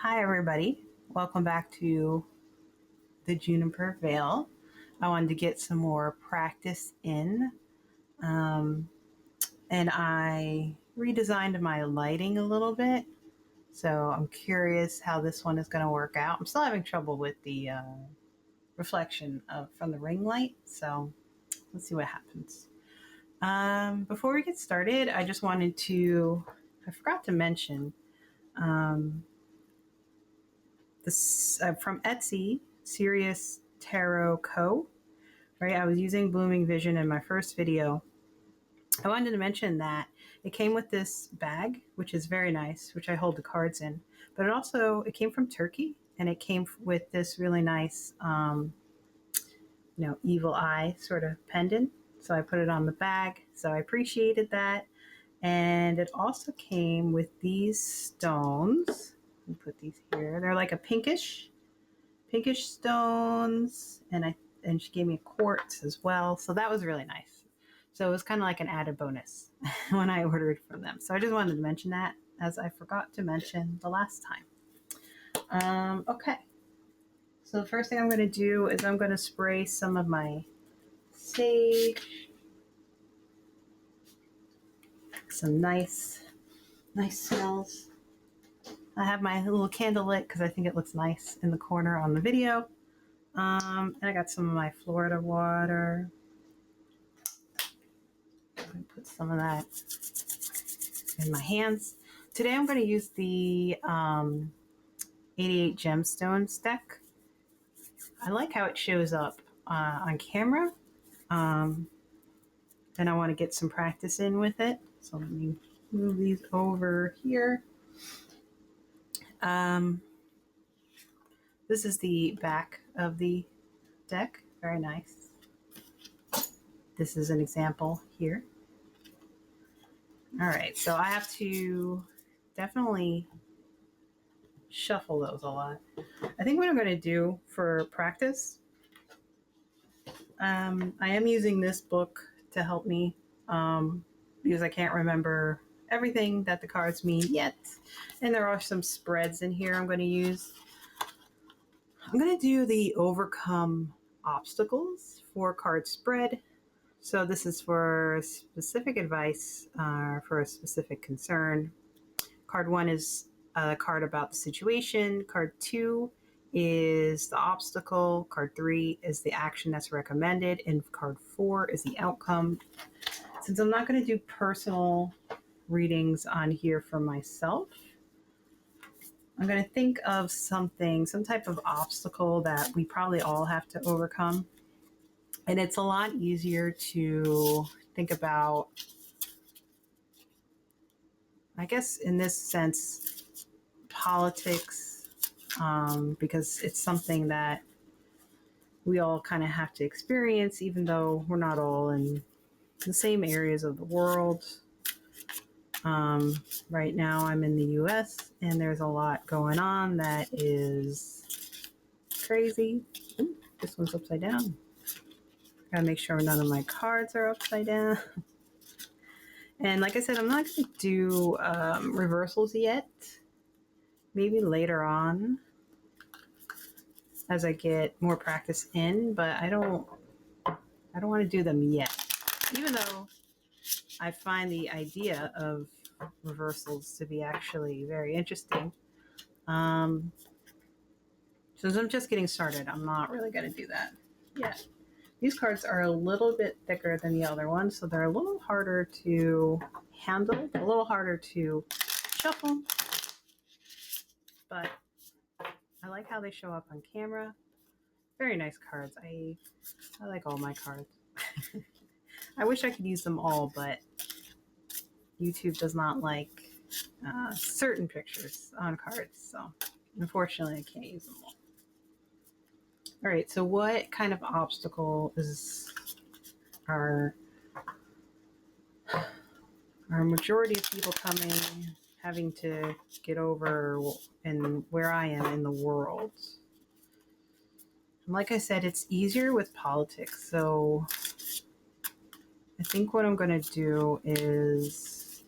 Hi, everybody. Welcome back to the Juniper Veil. I wanted to get some more practice in, um, and I redesigned my lighting a little bit. So I'm curious how this one is going to work out. I'm still having trouble with the reflection from the ring light, so let's see what happens. Before we get started, I just wanted to, I forgot to mention, um, this from Etsy, Serious Tarot Co. Right, I was using Blooming Vision in my first video. I wanted to mention that it came with this bag, which is very nice, which I hold the cards in. But it came from Turkey, and it came with this really nice, evil eye sort of pendant. So I put it on the bag. So I appreciated that. And it also came with these stones. Let me put these here. They're like a pinkish stones, and she gave me a quartz as well. So that was really nice. So it was kind of like an added bonus when I ordered from them. So I just wanted to mention that, as I forgot to mention the last time. Okay. So the first thing I'm going to do is I'm going to spray some of my sage. Some nice smells. I have my little candle lit because I think it looks nice in the corner on the video. And I got some of my Florida water. I'm going to put some of that in my hands. Today I'm going to use the 88 Gemstones deck. I like how it shows up on camera. And I want to get some practice in with it. So let me move these over here. This is the back of the deck. Very nice. This is an example here. All right, so I have to definitely shuffle those a lot. I think what I'm going to do for practice, I am using this book to help me because I can't remember everything that the cards mean yet. And there are some spreads in here I'm going to use. I'm going to do the Overcome Obstacles 4-card spread. So this is for specific advice for a specific concern. Card 1 is a card about the situation. Card 2 is the obstacle. Card 3 is the action that's recommended. And card 4 is the outcome. Since I'm not going to do personal readings on here for myself, I'm going to think of some type of obstacle that we probably all have to overcome. And it's a lot easier to think about, I guess, in this sense, politics, because it's something that we all kind of have to experience, even though we're not all in the same areas of the world. Right now, I'm in the US, and there's a lot going on that is crazy. Ooh, this one's upside down. Gotta make sure none of my cards are upside down. And like I said, I'm not going to do reversals yet. Maybe later on as I get more practice in, but I don't want to do them yet. Even though I find the idea of reversals to be actually very interesting. Since I'm just getting started, I'm not really going to do that yet. These cards are a little bit thicker than the other ones, so they're a little harder to handle, a little harder to shuffle. But I like how they show up on camera. Very nice cards. I like all my cards. I wish I could use them all, but YouTube does not like certain pictures on cards, so unfortunately I can't use them all. All right, so what kind of obstacle are majority of people having to get over, and where I am in the world? And like I said, it's easier with politics, so I think what I'm going to do is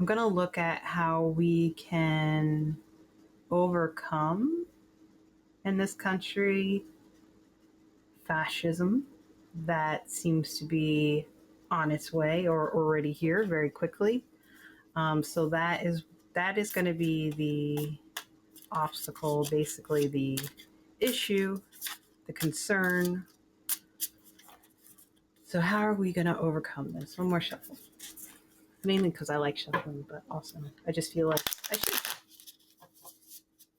I'm going to look at how we can overcome in this country fascism that seems to be on its way or already here very quickly. So that is going to be the obstacle, basically the issue, the concern. So how are we going to overcome this? One more shuffle. Mainly because I like shuffling, but also I just feel like I should.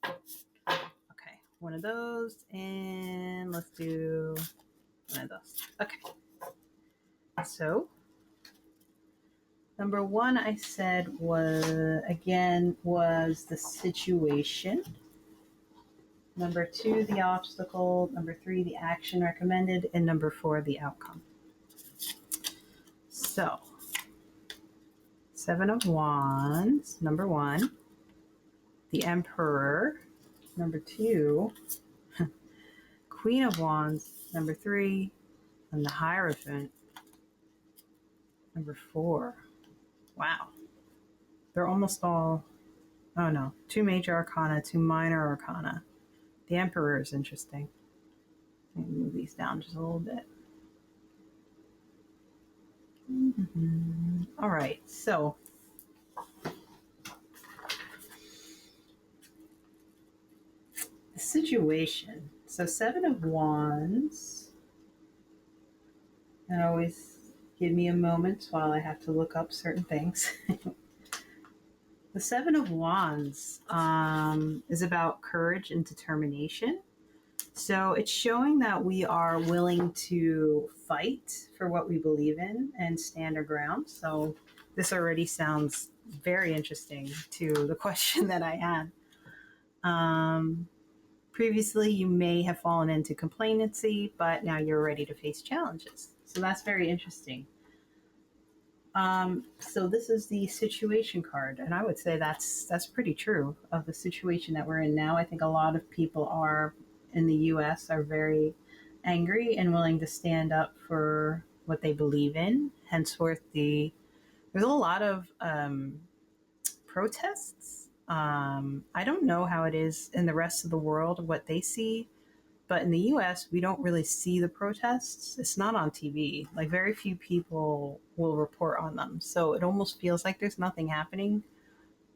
Okay, one of those, and let's do one of those. Okay. So number one I said was the situation. Number two, the obstacle. Number three, the action recommended. And number four, the outcome. So, Seven of Wands, number one. The Emperor, number two. Queen of Wands, number three. And the Hierophant, number four. Wow. They're almost all, oh no, two major arcana, two minor arcana. The Emperor is interesting. Let me move these down just a little bit. Mm-hmm. All right, so the situation. So Seven of Wands. And always give me a moment while I have to look up certain things. The Seven of Wands is about courage and determination. So it's showing that we are willing to fight for what we believe in and stand our ground. So this already sounds very interesting to the question that I had. Previously, you may have fallen into complacency, but now you're ready to face challenges. So that's very interesting. So this is the situation card, and I would say that's pretty true of the situation that we're in now. I think a lot of people are in the U.S. are very angry and willing to stand up for what they believe in. Henceforth, there's a lot of protests. I don't know how it is in the rest of the world, what they see, but in the US, we don't really see the protests. It's not on TV. Like, very few people will report on them. So it almost feels like there's nothing happening,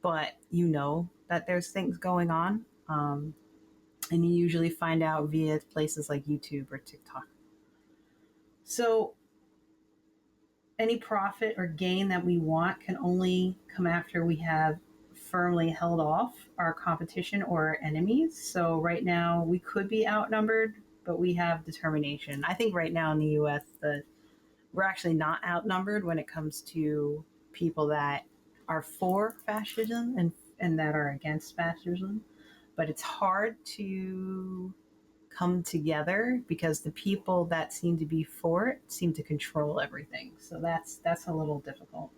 but you know that there's things going on. And you usually find out via places like YouTube or TikTok. So any profit or gain that we want can only come after we have firmly held off our competition or our enemies. So right now we could be outnumbered, but we have determination. I think right now in the US that we're actually not outnumbered when it comes to people that are for fascism and that are against fascism. But it's hard to come together because the people that seem to be for it seem to control everything. So that's a little difficult.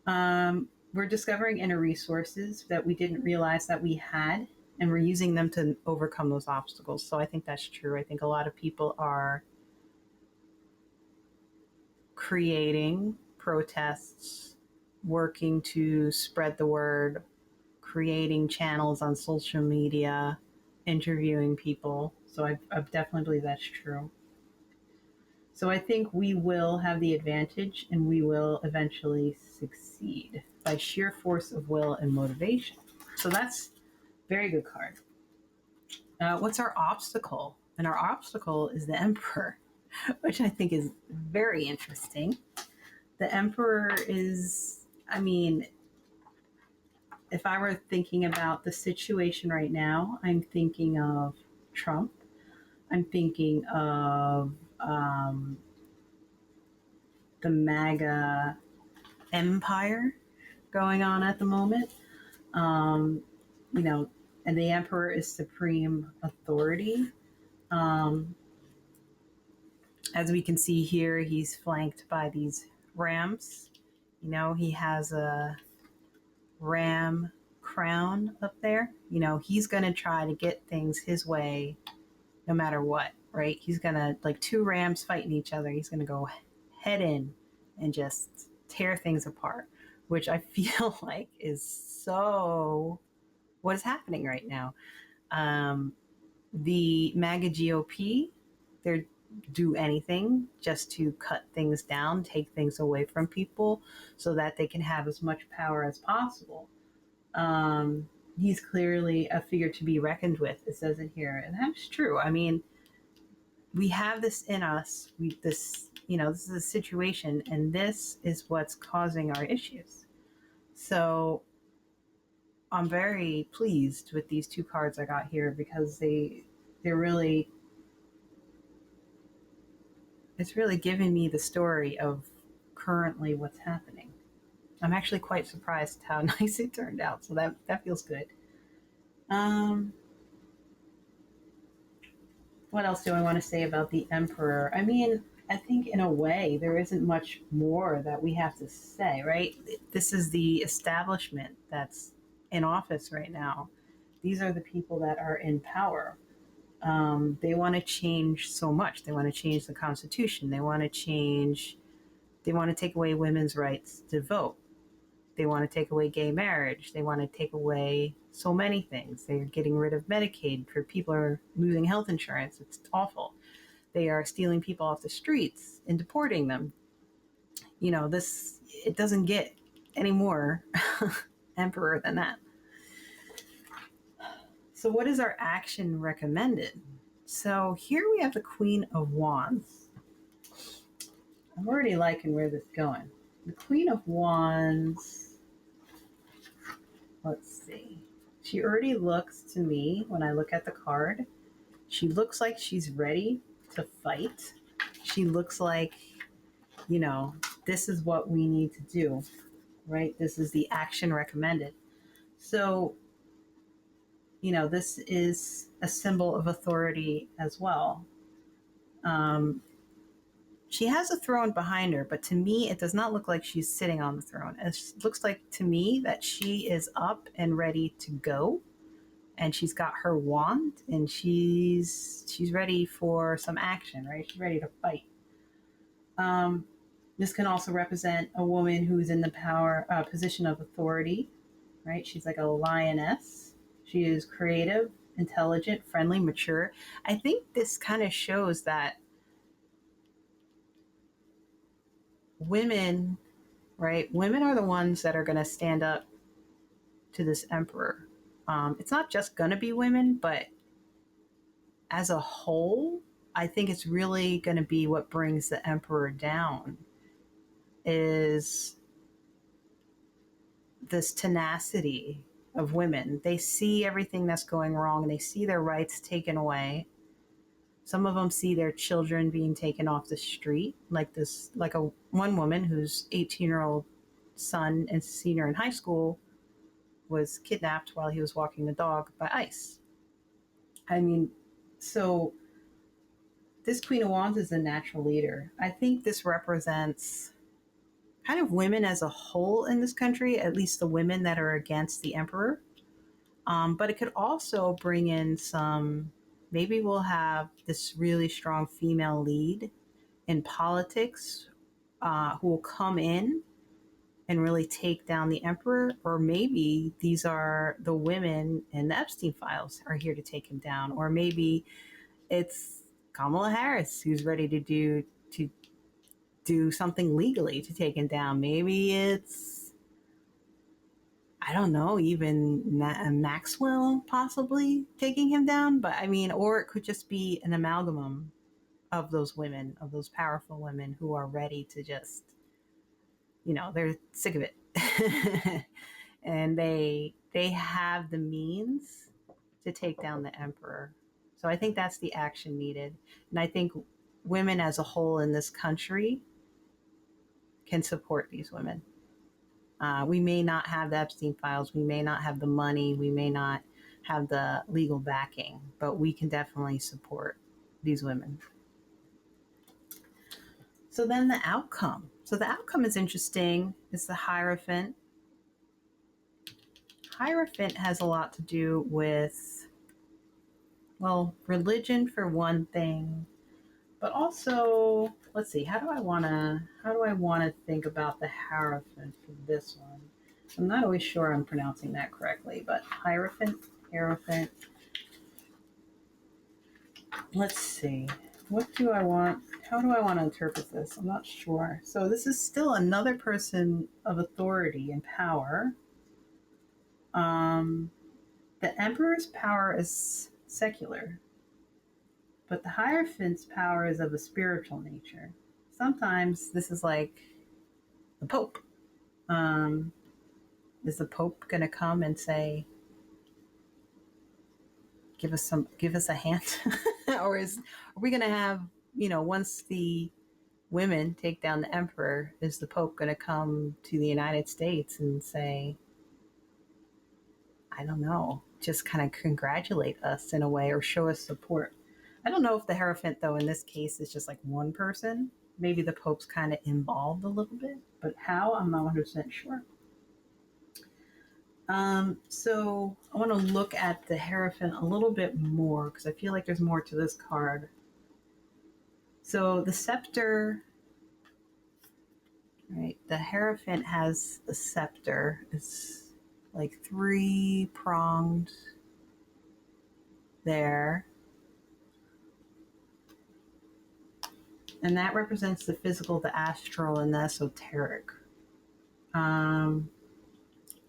We're discovering inner resources that we didn't realize that we had, and we're using them to overcome those obstacles. So I think that's true. I think a lot of people are creating protests, working to spread the word, creating channels on social media, interviewing people. So I definitely believe that's true. So I think we will have the advantage and we will eventually succeed by sheer force of will and motivation. So that's a very good card. What's our obstacle? And our obstacle is the Emperor, which I think is very interesting. The Emperor is, I mean, if I were thinking about the situation right now, I'm thinking of Trump. I'm thinking of the MAGA empire going on at the moment. You know, and the Emperor is supreme authority. As we can see here, he's flanked by these rams. You know, he has a ram crown up there. You know, he's going to try to get things his way no matter what, right? He's going to, like two rams fighting each other, he's going to go head in and just tear things apart. which I feel like is so what is happening right now. Um, the MAGA GOP, they're do anything just to cut things down, take things away from people so that they can have as much power as possible. Um, he's clearly a figure to be reckoned with, it says in here. And that's true. I mean, we have this in us. This is a situation, and this is what's causing our issues. So I'm very pleased with these two cards I got here because they're really it's really giving me the story of currently what's happening. I'm actually quite surprised how nice it turned out, so that feels good. Um, what else do I want to say about the Emperor? I mean, I think in a way there isn't much more that we have to say, right? This is the establishment that's in office right now. These are the people that are in power. They want to change so much. They want to change the Constitution. They want to take away women's rights to vote. They want to take away gay marriage. They want to take away so many things. They're getting rid of Medicaid for people who are losing health insurance. It's awful. They are stealing people off the streets and deporting them. It doesn't get any more emperor than that. So what is our action recommended? So here we have the Queen of Wands. I'm already liking where this is going. The Queen of Wands, let's see. She already looks to me, when I look at the card, she looks like she's ready to fight. She looks like, this is what we need to do, right? This is the action recommended. So, this is a symbol of authority as well. She has a throne behind her, but to me, it does not look like she's sitting on the throne. It looks like to me that she is up and ready to go, and she's got her wand, and she's ready for some action, right? She's ready to fight. This can also represent a woman who's in the position of authority, right? She's like a lioness. She is creative, intelligent, friendly, mature. I think this kind of shows that women, right? Women are the ones that are going to stand up to this emperor. It's not just going to be women, but as a whole, I think it's really going to be what brings the emperor down is this tenacity of women. They see everything that's going wrong and they see their rights taken away. Some of them see their children being taken off the street, like one woman whose 18-year-old son and senior in high school was kidnapped while he was walking the dog by ICE. I mean, so this Queen of Wands is a natural leader. I think this represents kind of women as a whole in this country, at least the women that are against the emperor. But it could also bring in maybe we'll have this really strong female lead in politics who will come in and really take down the emperor, or maybe these are the women in the Epstein files are here to take him down, or maybe it's Kamala Harris who's ready to do something legally to take him down. Maybe it's, I don't know, even Maxwell possibly taking him down. But I mean, or it could just be an amalgam of those women, of those powerful women who are ready to just, they're sick of it. And they have the means to take down the emperor. So I think that's the action needed. And I think women as a whole in this country can support these women. We may not have the Epstein files, we may not have the money, we may not have the legal backing, but we can definitely support these women. So then the outcome. So the outcome is interesting. It's the Hierophant. Hierophant has a lot to do with, well, religion for one thing, but also, let's see, how do I want to think about the Hierophant for this one? I'm not always sure I'm pronouncing that correctly, but Hierophant, Hierophant. Let's see. What do I want? How do I want to interpret this? I'm not sure. So this is still another person of authority and power. Um, the Emperor's power is secular, but the Hierophant's power is of a spiritual nature. Sometimes this is like the Pope. Um, is the Pope going to come and say, give us a hand," or are we going to have, once the women take down the emperor, is the Pope going to come to the United States and say, I don't know, just kind of congratulate us in a way or show us support? I don't know if the Hierophant, though, in this case is just like one person. Maybe the Pope's kind of involved a little bit, but how, I'm not 100% sure. So I want to look at the Hierophant a little bit more because I feel like there's more to this card. So the scepter, right? The Hierophant has the scepter. It's like three pronged there. And that represents the physical, the astral, and the esoteric.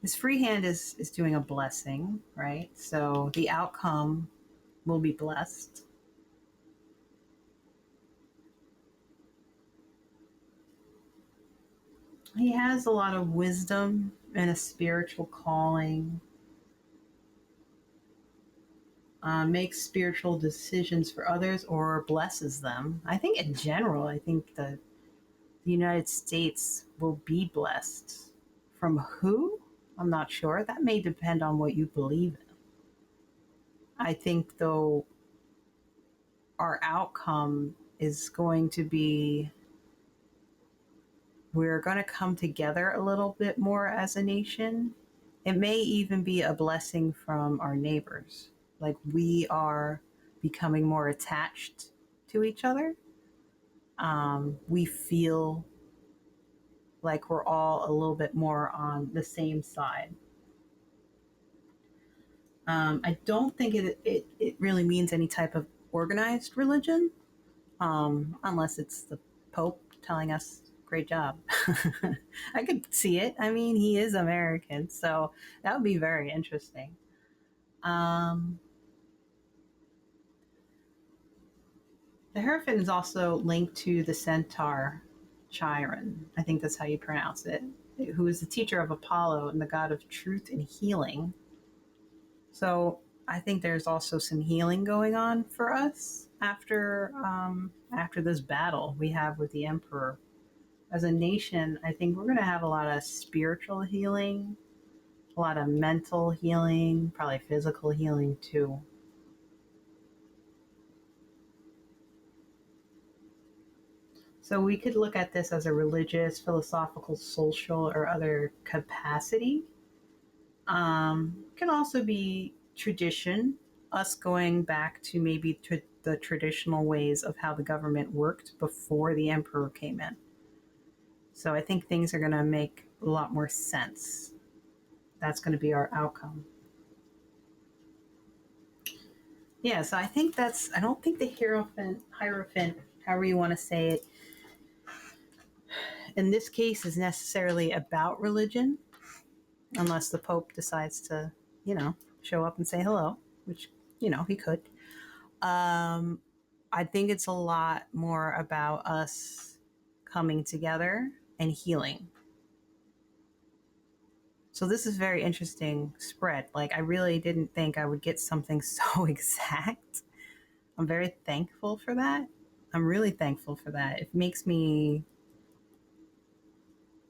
His free hand is doing a blessing, right? So the outcome will be blessed. He has a lot of wisdom and a spiritual calling. Makes spiritual decisions for others or blesses them. I think in general, I think the United States will be blessed. From who? I'm not sure. That may depend on what you believe in. I think, though, our outcome is going to be we're going to come together a little bit more as a nation. It may even be a blessing from our neighbors. Like we are becoming more attached to each other. We feel like we're all a little bit more on the same side. I don't think it really means any type of organized religion, unless it's the Pope telling us, great job. I could see it. I mean, he is American, so that would be very interesting. Um, the Hierophant is also linked to the centaur Chiron. I think that's how you pronounce it, who is the teacher of Apollo and the god of truth and healing. So I think there's also some healing going on for us after this battle we have with the Emperor. As a nation, I think we're going to have a lot of spiritual healing, a lot of mental healing, probably physical healing too. So we could look at this as a religious, philosophical, social, or other capacity. Can also be tradition, us going back to maybe the traditional ways of how the government worked before the emperor came in. So I think things are going to make a lot more sense. That's going to be our outcome. Yeah, so I don't think the Hierophant, however you want to say it, in this case is necessarily about religion, unless the Pope decides to, show up and say hello, which, he could. Um, I think it's a lot more about us coming together and healing. So this is very interesting spread. Like I really didn't think I would get something so exact. I'm very thankful for that. I'm really thankful for that. It makes me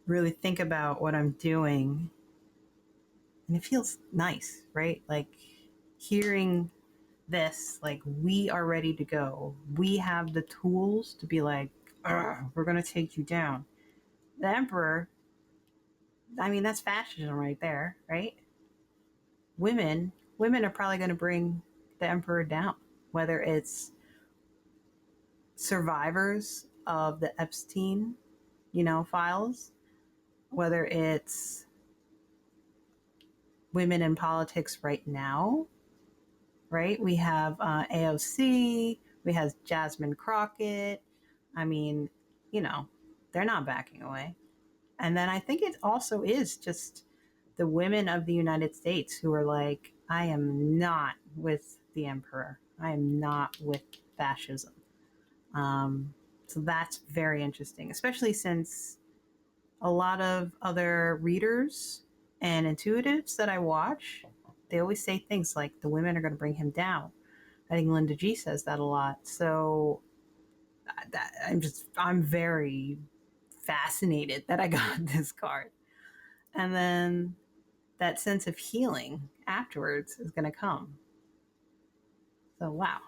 really think about what I'm doing and it feels nice, right? Like hearing this, like we are ready to go. We have the tools to be like, we're going to take you down. The emperor, I mean, that's fascism right there, right? Women are probably going to bring the emperor down, whether it's survivors of the Epstein, files, whether it's women in politics right now, right? We have AOC, we have Jasmine Crockett. I mean, you know, they're not backing away. And then I think it also is just the women of the United States who are like, I am not with the emperor. I am not with fascism. So that's very interesting, especially since a lot of other readers and intuitives that I watch, they always say things like the women are going to bring him down. I think Linda G says that a lot. So I'm very fascinated that I got this card. And then that sense of healing afterwards is going to come. So, wow.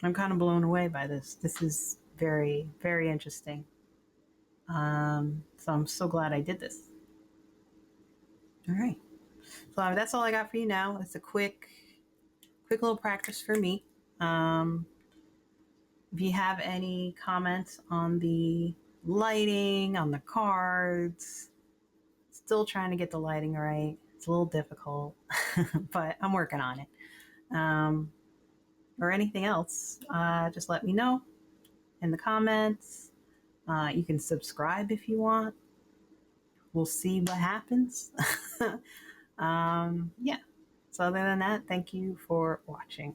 I'm kind of blown away by this. This is very, very interesting. So I'm so glad I did this. All right. So that's all I got for you now. It's a quick little practice for me. Um, if you have any comments on the lighting, on the cards, still trying to get the lighting right. It's a little difficult, but I'm working on it. Or anything else, just let me know in the comments. You can subscribe if you want. We'll see what happens. Yeah. So other than that, thank you for watching.